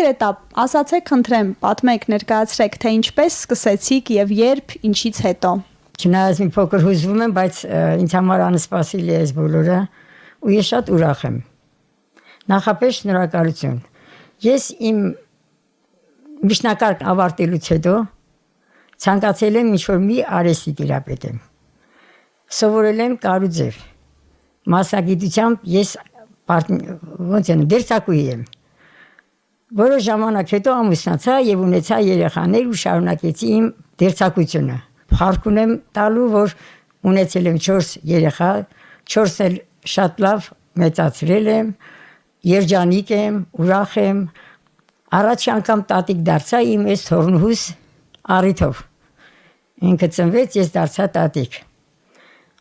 Գրետա, ասացեք, խնդրեմ, պատմեք, ներկայացրեք, թե ինչպես սկսեցիք եւ երբ, ինչից հետո։ Չնայած մի փոքր հուզվում եմ, բայց ինձ համար անսպասելի է այս բոլորը ու ես շատ ուրախ եմ։ Նախապես շնորհակալություն։ Ես իմ միջնակարգ ավարտելուց հետո ցանկացել եմ ինչ-որ մի արհեստի տիրապետեմ։ Սովորել եմ կարուձև։ Մասնագիտությամբ ես ոնց եմ դերձակուհի եմ։ Որոշ ժամանակ հետո ամուսնացա եւ ունեցա երեխաներ ու շարունակեցի իմ դերձակությունը։ Փառք ունեմ տալու, որ ունեցել եմ 4 երեխա, 4-ն էլ շատ լավ մեծացրել եմ, երջանիկ եմ, ուրախ եմ։ Առաջի անգամ տատիկ դարձա իմ այս թորնուհուս առիթով։ Ինքը ծնվեց, ես դարձա տատիկ։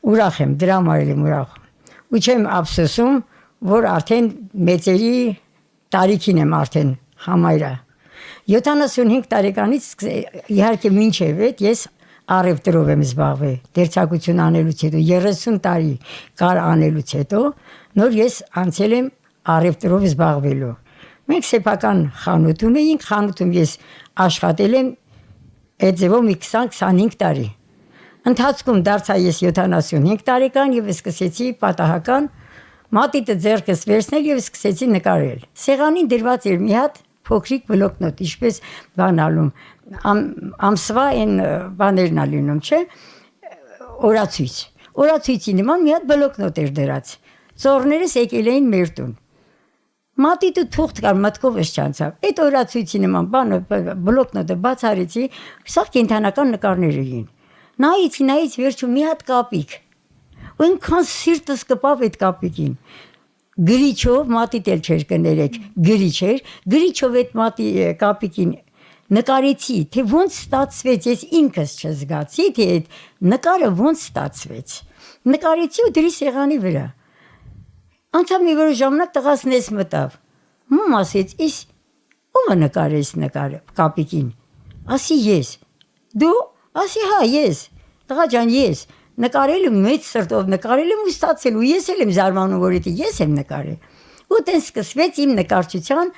Ուրախ եմ, դրա համար եմ ուրախ։ Ու չեմ ափսոսում, որ արդեն մեծերի տարիքին եմ արդեն համայրա։ 75 տարեկանից իհարկե մինչև այդ ես առևտրով եմ զբաղվել։ Դերձակություն անելուց հետո 30 տարի կար անելուց հետո նոր ես անցել եմ առևտրով զբաղվելու։ Մենք սեփական խանութ ունեինք, խանութում ես աշխատել եմ այդ ձևով մի 20-25 տարի։ Ընթացքում դարձա ես 75 տարեկան եւ սկսեցի պատահական մատիտը ձեռքս վերցնել եւ սկսեցի նկարել։ Սեղանին դրված էր մի հատ փոքրիկ բլոկնոտ, ինչպես բանալում, ամսվա այն բաներն ա լինում, չէ՞, օրացույց։ Օրացույցի նման մի հատ բլոկնոտ էր դրած։ Ծոռներս եկել էին մեր տուն։ Մատիտը թուղթ կար, մտքովս չանցավ։ Այդ օրացույցի նման բանը բլոկնոտը բաց արեցի, սա կենթանական նկարներ էին։ Նայից վերջում մի հատ կապիկ։ Ու ինքան սիրտս կպավ այդ կապիկին։ Գրիչով, մատիտ էլ չէր կներեք, գրիչ էր, գրիչով այդ մատի կապիկին նկարեցի, թե ոնց ստացվեց, ես ինքս չզգացի, թե այդ նկարը ոնց ստացվեց։ Նկարեցի ու դրի սեղանի վրա։ Անցավ մի որոշ ժամանակ տղաս նես մտավ։ Մամ ասեց, իս ո՞վ նկարեց նկարը կապիկին։ Ասի ես։ Դու? Ասի հա, ես։ Տղա ջան, ես նկարել եմ մեծ սրտով, նկարել եմ ու ստացել ու ես էլ եմ զարմանում, որ ես եմ նկարել։ Ու տենց սկսվեց իմ նկարչության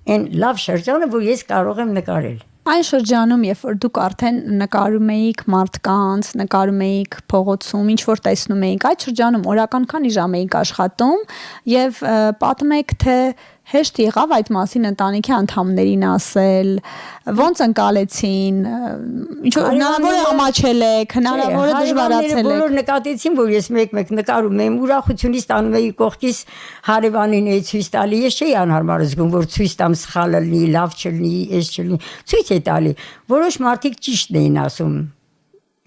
այն լավ շրջանը, որ ես կարող եմ նկարել։ Այն շրջանում, երբ որ դուք արդեն նկարում էիք մարդկանց, նկարում էիք փողոցում, ինչ որ տեսնում էիք, այդ շրջանում օրական քանի ժամ էիք աշխատում եւ պատմեք, թե հեշտ եղավ այդ մասին ընտանիքի անդամներին ասել, ոնց ընկալեցին, ինչ որ հնարավոր է ամաչել եք, հնարավոր է դժվարացել եք։ Բոլոր նկատեցին, որ ես մեկ-մեկ նկարում եմ, ուրախությունից տանում էի կողքից հարևանին էի ցույց տալի, ես չէի անհարմար զգում, որ ցույց տամ սխալը լինի, լավ չլինի, էս չլինի, ցույց է տալի։ Որոշ մարդիկ ճիշտն էին ասում։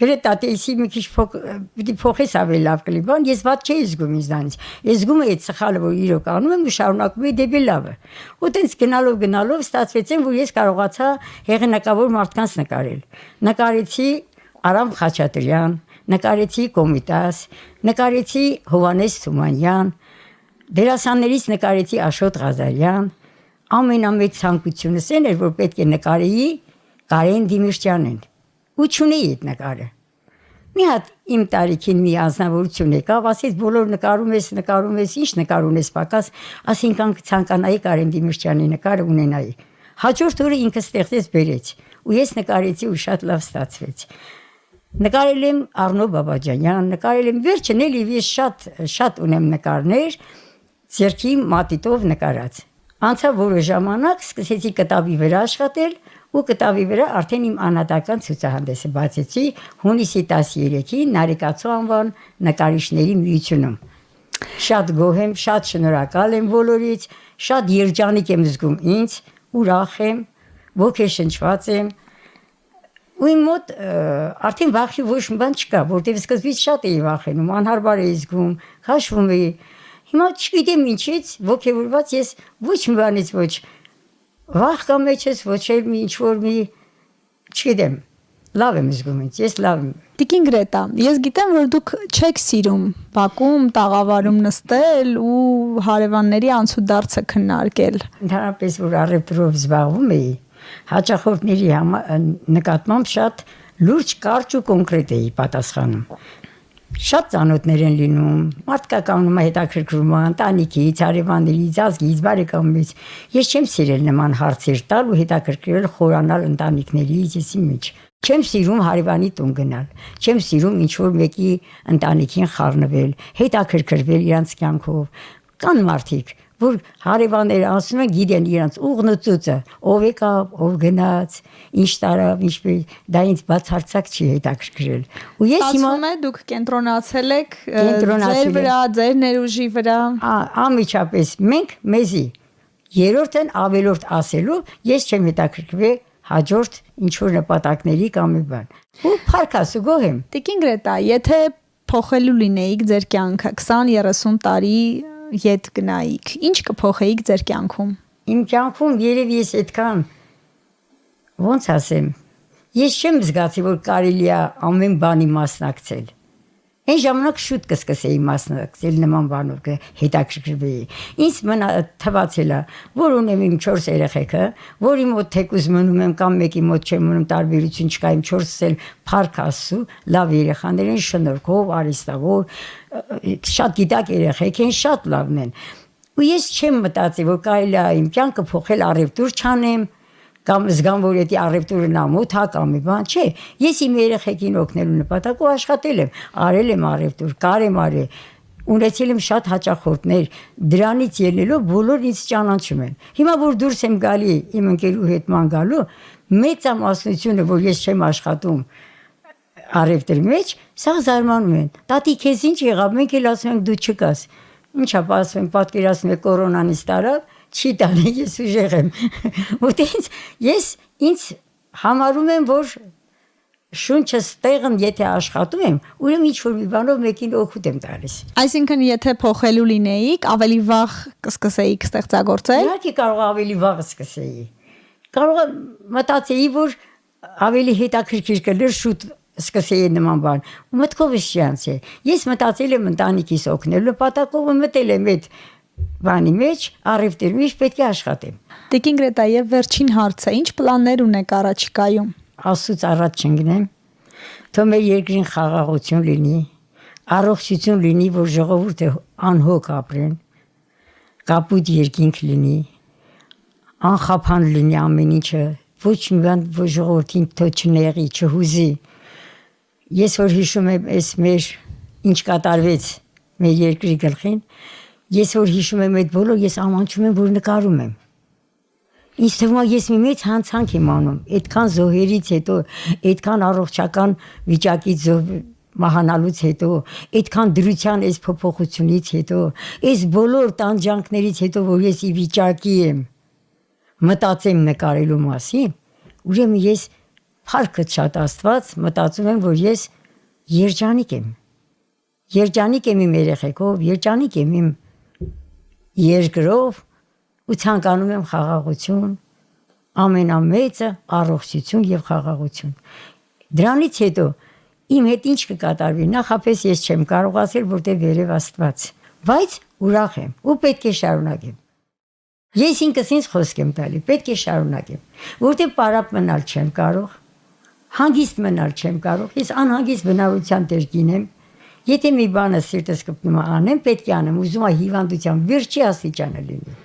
Գրեթե տատեի մի քիչ պիտի փոխես ավելի լավ կլինի, բան ես ված չէի զգում ինձանից։ Ես զգում էի այդ սխալը, որ իրոք անում եմ ու շարունակում էի դեպի լավը։ Ու տենց գնալով ստացվեց, որ ես կարողացա հեղինակավոր մարդկանց նկարել։ Նկարեցի Արամ Խաչատրյան, նկարեցի Կոմիտաս, նկարեցի Հովհաննես Թումանյան, դերասաններից նկարեցի Աշոտ Ղազարյան։ Ամենամեծ ցանկությունս այն էր, որ պետք է նկարեի Կարեն Դիմիրճյանին։ Ու չունեի այդ նկարը։ Մի հատ իմ տարիքին մի անձնավորություն եկավ, ասեց բոլոր նկարում ես, ինչ նկար ունես պակաս, ասինքան ցանկանայի Կարեն Դիմիրճյանի նկարը ունենայի։ Հաջորդ օրը ինքը ստեղծեց բերեց, ու ես նկարեցի ու շատ լավ ստացվեց։ Նկարել եմ Առնո Բաբաջանյան, նկարել եմ վերջն էլի ես շատ ունեմ նկարներ, ձեռքի մատիտով նկարած։ Անցավ որոշ ժամանակ սկսեցի կտավի վրա աշխատել ու կտավի վրա արդեն իմ անհատական ցուցահանդեսը բացեցի հունիսի 13-ին Նարեկացու անվան նկարիչների միությունում։ Շատ գոհ եմ, շատ շնորհակալ եմ բոլորից, շատ երջանիկ եմ զգում ինձ, ուրախ եմ, ոգեշնչված եմ։ Ու իմ մոտ արդեն վախի ոչ մի բան չկա, որտեղ սկզբից շատ էի վախենում, անհարմար էի զգում, խաշվում էի։ Հիմա չգիտեմ ինչից, ոգևորված ես ոչ մի բանից ոչ վախ կամ մեջս ոչ էլ մի ինչ-որ մի, չգիտեմ, լավ եմ զգում ինձ, ես լավ եմ։ Տիկին Գրետա, ես գիտեմ, որ դուք չեք սիրում բակում, տաղավարում նստել ու հարևանների անցուդարձը քննարկել։ Ընդհանրապես, որ առևտրով զբաղվում էի, հաճախորդների նկատմամբ շատ լուրջ կարճ ու կոնկրետ էի պատասխանում։ Շատ ծանոթներ են լինում, մարդկա կանգնում է հետաքրքրում ընտանիքից, հարևաններից, ազգից, բարեկամներից։ Ես չեմ սիրել նման հարցեր տալ ու հետաքրքրել խորանալ ընտանիքներից, եսի մեջ։ Չեմ սիրում հարևանի տուն գնալ, չեմ սիրում ինչ-որ մեկի ընտանիքին խառնվել, հետաքրքրվել իրանց կյանքով։ Կան մարդիկ, որ հարևանները ասում են գիտեն իրանց ուղն ու ծուծը, ով եկավ, ով գնաց, ինչ տարավ, ինչպես, դա ինձ բացարձակ չի հետաքրքրել։ Ու ես հիմա ասում է դուք կենտրոնացել եք ձեր վրա, ձեր ներուժի վրա։ Անմիջապես մենք մեզի երրորդն ավելորդ ասելու ես չեմ հետաքրքրվել հաջորդ ինչ որ նպատակների կամ մի բան։ Ու փառքասու գոհ եմ։ Տիկին Գրետա, եթե փոխելու լինեիք ձեր կյանքը 20-30 տարի ետ գնայիք, ինչ կփոխեիք ձեր կյանքում։ Իմ կյանքում երևի ես այդքան ոնց ասեմ, ես չեմ զգացի, որ կարելի է ամեն բանի մասնակցել։ Այն ժամանակ շուտ կսկսեի մասնակցել նման բանով հետաքրքրվեի։ Ինձ մնա թվացել է, որ ունեմ իմ 4 երեխեքը, որի մոտ թեկուզ մնում եմ կամ մեկի մոտ չեմ մնում, տարբերություն չկա, իմ 4-ս էլ փառք Աստծո, լավ երեխաներ են, շնորհքով, արիստավոր, շատ գիտակ երեխեք են, շատ լավն են։ Ու ես չեմ մտածի, որ կարելի է իմ կյանքը փոխել առևտուր չանեմ, կամ զգամ, որ դա առևտուրը նամոթ է կամ մի բան, չէ, ես իմ երեխեքին օգնելու նպատակով աշխատել եմ, արել եմ առևտուր, կարեմ արել, ունեցել եմ շատ հաճախորդներ, դրանից ելնելով բոլորն ինձ ճանաչում են։ Հիմա որ դուրս եմ գալի իմ ընկերու հետ ման գալու, մեծամասնությունը, որ ես չեմ աշխատում առևտրի մեջ, սա զարմանում են։ Տատի, քեզ ինչ եղավ, մենք էլ ասում ենք դու չկաս։ Ինչա ասում եմ, պատկերացնում եք կորոնանից տարավ, չի տանի, ես ուժեղ եմ։ Ուտենց ես ինձ համարում եմ, որ շունչս տեղն եթե աշխատում եմ, ուրեմն ինչ-որ մի բանով մեկին օգուտ եմ տալիս։ Այսինքն, եթե փոխելու լինեիք, ավելի վաղ կսկսեիք ստեղծագործել։ Իհարկե կարող ավելի վաղ սկսեի։ Կարող մտածեի, որ ավելի հետաքրքիր կլներ շուտ սկսեի նման բան։ Ու մտքովս չի անցել։ Ես մտածել եմ ընտանիքիս օգնելու նպատակով ու մտել եմ այդ բանի մեջ, առևտրի մեջ պետք է աշխատեմ։ Տիկին Գրետա, եւ վերջին հարցը, ինչ պլաններ ունեք առաջիկայում։ Աստծուց առաջ չընկնեմ, թող մեր երկրին խաղաղություն լինի, առողջություն լինի, որ ժողովուրդը անհոգ ապրեն, կապույտ երկինք լինի, անխափան լինի ամեն ինչը, ոչ մի բան որ ժողովրդին թող չնեղի, չհուզի։ Ես որ հիշում եմ այս մեր ինչ կատարվեց մեր երկրի գլխին, ես որ հիշում եմ այդ բոլոր, ես ամանչում եմ, որ նկարում եմ։ Ինձ թվում է ես մի մեծ հանցանք եմ անում, այդքան զոհերից հետո, այդքան առողջական վիճակից մահանալուց հետո, այդքան դրության այս փոփոխությունից հետո, այս բոլոր տանջանքներից հետո, որ ես ի վիճակի եմ մտածեմ նկարելու մասին, ուրեմն ես փառքը շատ Աստված մտածում եմ, որ ես երջանիկ եմ։ Երջանիկ եմ իմ երեխեքով, երջանիկ եմ իմ երկրով ու ցանկանում եմ խաղաղություն, ամենամեծը առողջություն եւ խաղաղություն։ Դրանից հետո իմ հետ ինչ կկատարվի, նախապես ես չեմ կարող ասել, որտեղ վերև Աստված, բայց ուրախ եմ ու պետք է շարունակեմ։ Ես ինքս ինձ խոսք եմ տալի, պետք է շարունակեմ, որտեղ պարապ մնալ չեմ կարող, հանգիստ մնալ չեմ կարող, ես անհանգիստ բնավորության տերկին եմ։ Եթե մի բանը սիրտս կպնում անեմ, պետք է անեմ, ուզում եմ հիվանդության վերջի աստիճանը լինի։